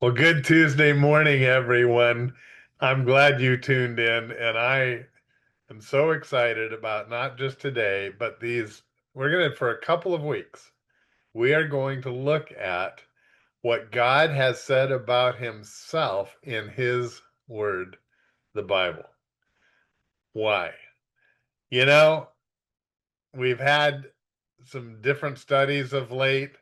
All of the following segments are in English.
Well, good Tuesday morning, everyone. I'm glad you tuned in, and I am so excited about not just today, but for a couple of weeks, we are going to look at what God has said about himself in his word, the Bible. Why? You know, we've had some different studies of late,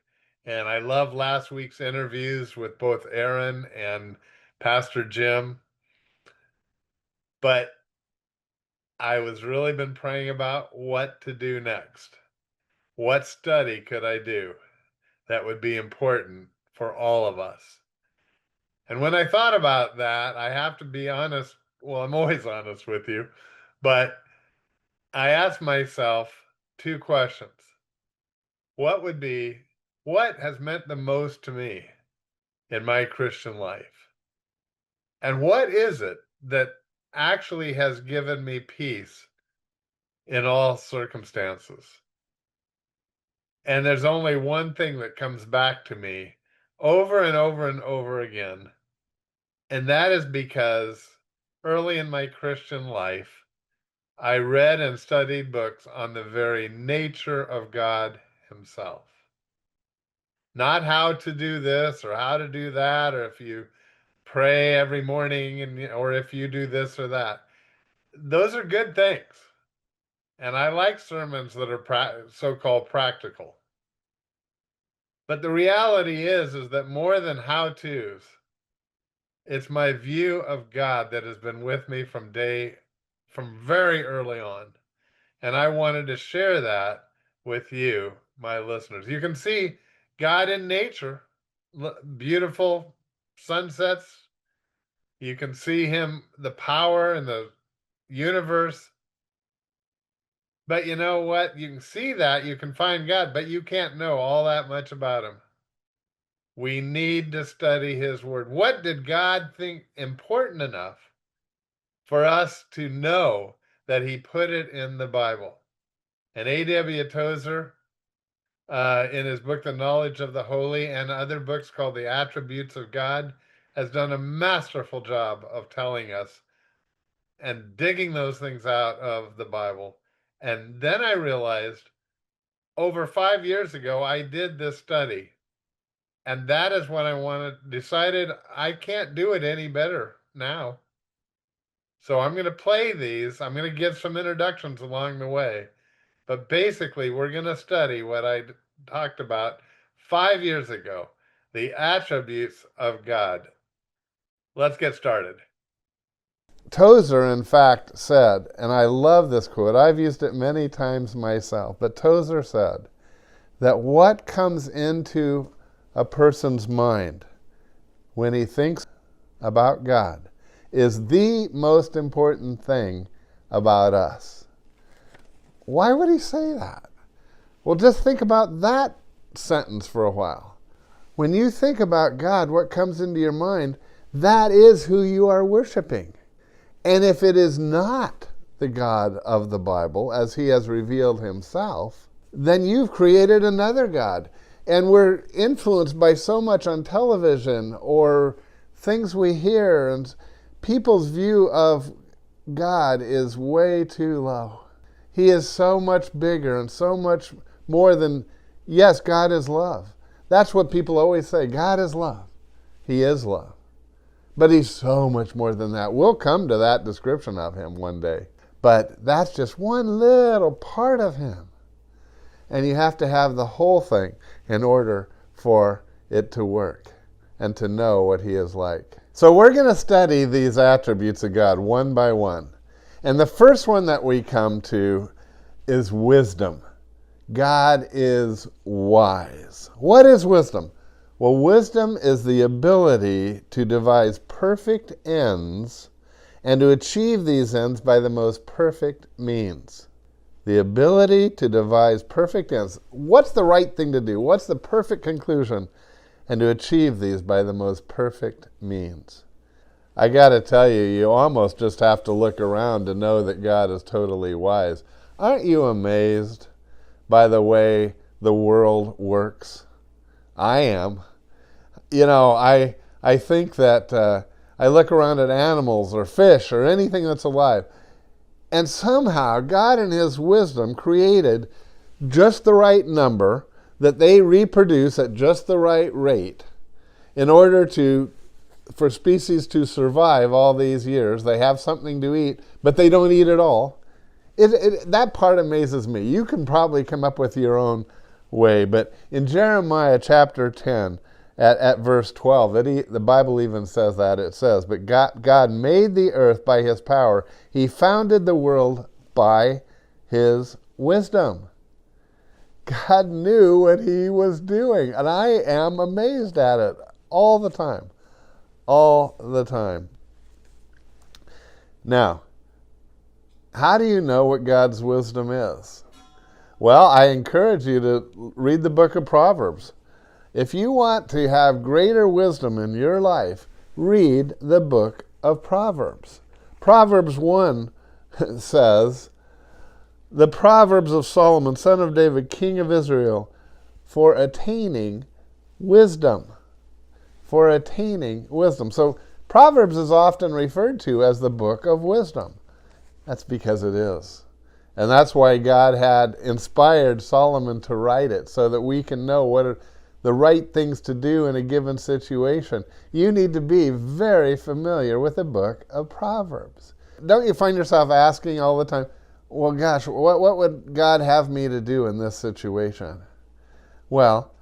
and I love last week's interviews with both Aaron and Pastor Jim. But I was really been praying about what to do next. What study could I do that would be important for all of us? And when I thought about that, I have to be honest. Well, I'm always honest with you, but I asked myself two questions. What would be, what has meant the most to me in my Christian life? And what is it that actually has given me peace in all circumstances? And there's only one thing that comes back to me over and over and over again. And that is because early in my Christian life, I read and studied books on the very nature of God Himself. Not how to do this or how to do that, or if you pray every morning or if you do this or that. Those are good things. And I like sermons that are so-called practical. But the reality is that more than how-tos, it's my view of God that has been with me from very early on. And I wanted to share that with you, my listeners. You can see God in nature, beautiful sunsets. You can see him, the power in the universe. But you know what? You can see that, you can find God, but you can't know all that much about him. We need to study his word. What did God think important enough for us to know that he put it in the Bible? And A.W. Tozer, in his book, The Knowledge of the Holy, and other books called The Attributes of God, has done a masterful job of telling us and digging those things out of the Bible. And then I realized over 5 years ago, I did this study. And that is when decided I can't do it any better now. So I'm going to play these. I'm going to give some introductions along the way. But basically, we're going to study what I talked about 5 years ago, the attributes of God. Let's get started. Tozer, in fact, said, and I love this quote, I've used it many times myself, but Tozer said that what comes into a person's mind when he thinks about God is the most important thing about us. Why would he say that? Well, just think about that sentence for a while. When you think about God, what comes into your mind, that is who you are worshiping. And if it is not the God of the Bible, as he has revealed himself, then you've created another God. And we're influenced by so much on television or things we hear, and people's view of God is way too low. He is so much bigger and so much more than, yes, God is love. That's what people always say. God is love. He is love. But he's so much more than that. We'll come to that description of him one day. But that's just one little part of him. And you have to have the whole thing in order for it to work and to know what he is like. So we're going to study these attributes of God one by one. And the first one that we come to is wisdom. God is wise. What is wisdom? Well, wisdom is the ability to devise perfect ends and to achieve these ends by the most perfect means. The ability to devise perfect ends. What's the right thing to do? What's the perfect conclusion? And to achieve these by the most perfect means. I got to tell you, you almost just have to look around to know that God is totally wise. Aren't you amazed by the way the world works? I am. You know, I think that I look around at animals or fish or anything that's alive, and somehow God in his wisdom created just the right number that they reproduce at just the right rate in order for species to survive all these years. They have something to eat, but they don't eat it all. That part amazes me. You can probably come up with your own way, but in Jeremiah chapter 10, at verse 12, the Bible even says that. It says, but God made the earth by his power. He founded the world by his wisdom. God knew what he was doing, and I am amazed at it all the time. All the time. Now, how do you know what God's wisdom is? Well, I encourage you to read the book of Proverbs. If you want to have greater wisdom in your life, read the book of Proverbs. Proverbs 1 says, the Proverbs of Solomon, son of David, king of Israel, for attaining wisdom. For attaining wisdom. So Proverbs is often referred to as the book of wisdom. That's because it is. And that's why God had inspired Solomon to write it, so that we can know what are the right things to do in a given situation. You need to be very familiar with the book of Proverbs. Don't you find yourself asking all the time, well, gosh, what would God have me to do in this situation? Well,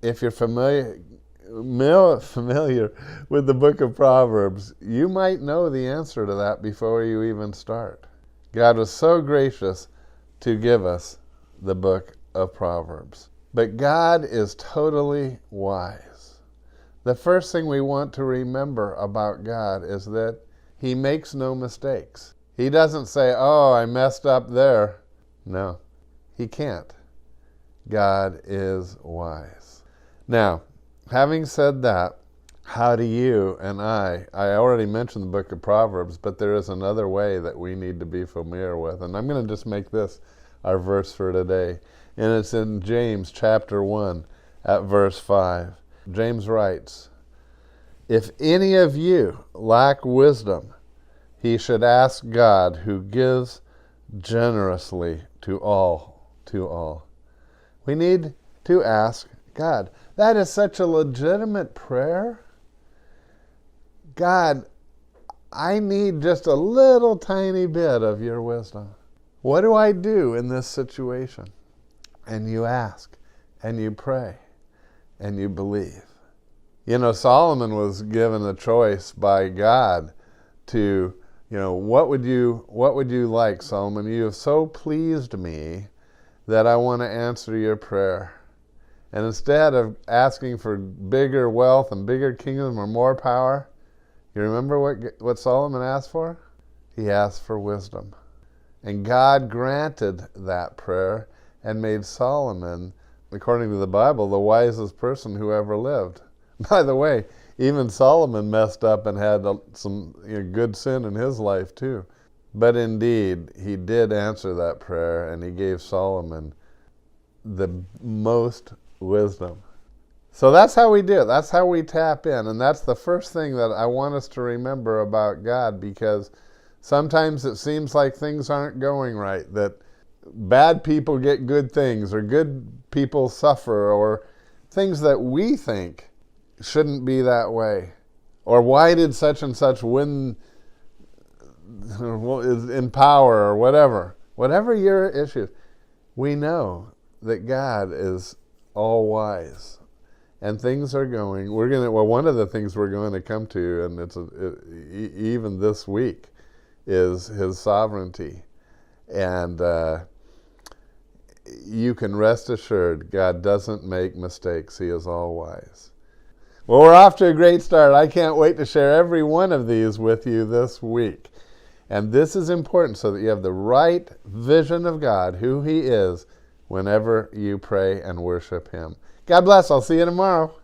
if you're familiar with the book of Proverbs, you might know the answer to that before you even start. God was so gracious to give us the book of Proverbs. But God is totally wise. The first thing we want to remember about God is that he makes no mistakes. He doesn't say, oh, I messed up there. No, he can't. God is wise. Now, having said that, how do you and I already mentioned the book of Proverbs, but there is another way that we need to be familiar with. And I'm going to just make this our verse for today. And it's in James chapter 1 at verse 5. James writes, if any of you lack wisdom, he should ask God, who gives generously to all. We need to ask God. That is such a legitimate prayer. God, I need just a little tiny bit of your wisdom. What do I do in this situation? And you ask, and you pray, and you believe. You know, Solomon was given a choice by God to, what would you like, Solomon? You have so pleased me that I want to answer your prayer. And instead of asking for bigger wealth and bigger kingdom or more power, you remember what Solomon asked for? He asked for wisdom. And God granted that prayer and made Solomon, according to the Bible, the wisest person who ever lived. By the way, even Solomon messed up and had some good sin in his life too. But indeed, he did answer that prayer, and he gave Solomon the most wisdom. So that's how we do it. That's how we tap in. And that's the first thing that I want us to remember about God, because sometimes it seems like things aren't going right, that bad people get good things, or good people suffer, or things that we think shouldn't be that way. Or why did such and such win, is in power, or whatever. Whatever your issue, we know that God is all wise. And things are going, one of the things we're going to come to, and even this week, is his sovereignty. And you can rest assured God doesn't make mistakes. He is all wise. Well, we're off to a great start. I can't wait to share every one of these with you this week. And this is important so that you have the right vision of God, who he is, whenever you pray and worship him. God bless. I'll see you tomorrow.